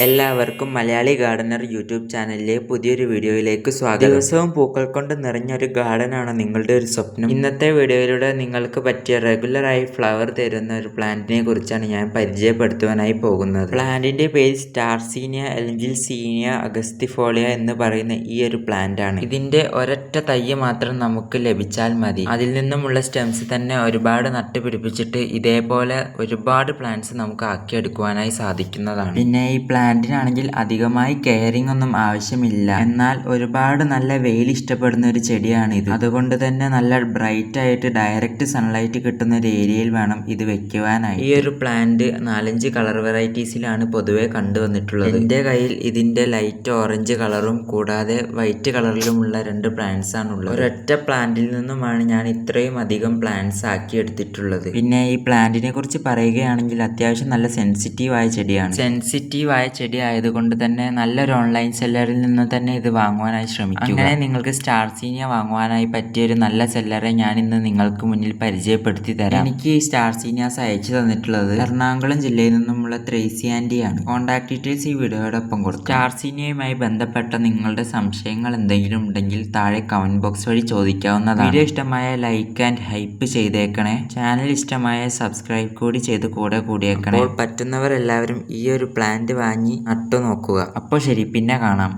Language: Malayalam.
എല്ലാവർക്കും മലയാളി ഗാർഡനർ യൂട്യൂബ് ചാനലിലെ പുതിയൊരു വീഡിയോയിലേക്ക് സ്വാഗതം. ദിവസവും പൂക്കൾ കൊണ്ട് നിറഞ്ഞൊരു ഗാർഡനാണ് നിങ്ങളുടെ ഒരു സ്വപ്നം. ഇന്നത്തെ വീഡിയോയിലൂടെ നിങ്ങൾക്ക് പറ്റിയ റെഗുലറായി ഫ്ലവർ തരുന്ന ഒരു പ്ലാന്റിനെ കുറിച്ചാണ് ഞാൻ പരിചയപ്പെടുത്തുവാനായി പോകുന്നത്. പ്ലാന്റിന്റെ പേര് സ്റ്റാർസീനിയ അല്ലെങ്കിൽ സീനിയ അഗസ്തിഫോളിയ എന്ന് പറയുന്ന ഈ ഒരു പ്ലാന്റ് ആണ്. ഇതിന്റെ ഒരൊറ്റ തയ്യ് മാത്രം നമുക്ക് ലഭിച്ചാൽ മതി. അതിൽ നിന്നുമുള്ള സ്റ്റെംസ് തന്നെ ഒരുപാട് നട്ടുപിടിപ്പിച്ചിട്ട് ഇതേപോലെ ഒരുപാട് പ്ലാന്റ്സ് നമുക്ക് ആക്കിയെടുക്കുവാനായി സാധിക്കുന്നതാണ്. പിന്നെ ഈ പ്ലാന്റിനാണെങ്കിൽ അധികമായി കെയറിംഗ് ഒന്നും ആവശ്യമില്ല. എന്നാൽ ഒരുപാട് നല്ല വെയിൽ ഇഷ്ടപ്പെടുന്ന ഒരു ചെടിയാണ് ഇത്. അതുകൊണ്ട് തന്നെ നല്ല ബ്രൈറ്റ് ആയിട്ട് ഡയറക്റ്റ് സൺലൈറ്റ് കിട്ടുന്ന ഒരു ഏരിയയിൽ വേണം ഇത് വെക്കുവാനായി. ഈ ഒരു പ്ലാന്റ് 4-5 കളർ വെറൈറ്റീസിലാണ് പൊതുവെ കണ്ടുവന്നിട്ടുള്ളത്. എന്റെ കയ്യിൽ ഇതിന്റെ ലൈറ്റ് ഓറഞ്ച് കളറും കൂടാതെ വൈറ്റ് കളറിലുമുള്ള 2 പ്ലാന്റ്സ് ആണുള്ളത്. ഒരൊറ്റ പ്ലാന്റിൽ നിന്നുമാണ് ഞാൻ ഇത്രയും അധികം പ്ലാന്റ്സ് ആക്കി എടുത്തിട്ടുള്ളത്. പിന്നെ ഈ പ്ലാന്റിനെ കുറിച്ച് പറയുകയാണെങ്കിൽ അത്യാവശ്യം നല്ല സെൻസിറ്റീവ് ആയ ചെടിയാണ്. സെൻസിറ്റീവ് ആയ ചെടി ആയതുകൊണ്ട് തന്നെ നല്ലൊരു ഓൺലൈൻ സെല്ലറിൽ നിന്ന് തന്നെ ഇത് വാങ്ങുവാനായി ശ്രമിക്കുക. അങ്ങനെ നിങ്ങൾക്ക് സ്റ്റാർസീനിയ വാങ്ങുവാനായി പറ്റിയ ഒരു നല്ല സെല്ലറെ ഞാൻ ഇന്ന് നിങ്ങൾക്ക് മുന്നിൽ പരിചയപ്പെടുത്തി തരാം. എനിക്ക് ഈ സ്റ്റാർസീനിയാസ് അയച്ചു തന്നിട്ടുള്ളത് എറണാകുളം ജില്ലയിൽ നിന്നുമുള്ള ത്രേസി ആന്റിയാണ്. കോൺടാക്ട് ഡീറ്റെയിൽസ് ഈ വീഡിയോയോടൊപ്പം കൊടുക്കും. സ്റ്റാർസീനിയയുമായി ബന്ധപ്പെട്ട നിങ്ങളുടെ സംശയങ്ങൾ എന്തെങ്കിലും ഉണ്ടെങ്കിൽ താഴെ കമന്റ് ബോക്സ് വഴി ചോദിക്കാവുന്നതാണ്. വീഡിയോ ഇഷ്ടമായ ലൈക്ക് ആൻഡ് ഹൈപ്പ് ചെയ്തേക്കണേ. ചാനൽ ഇഷ്ടമായ സബ്സ്ക്രൈബ് കൂടി ചെയ്ത് കൂടിയേക്കണേ. അപ്പോൾ പറ്റുന്നവർ എല്ലാവരും ഈ ഒരു പ്ലാന്റ് വാങ്ങി നട്ടു നോക്കുക. അപ്പോൾ ശരി, പിന്നെ കാണാം.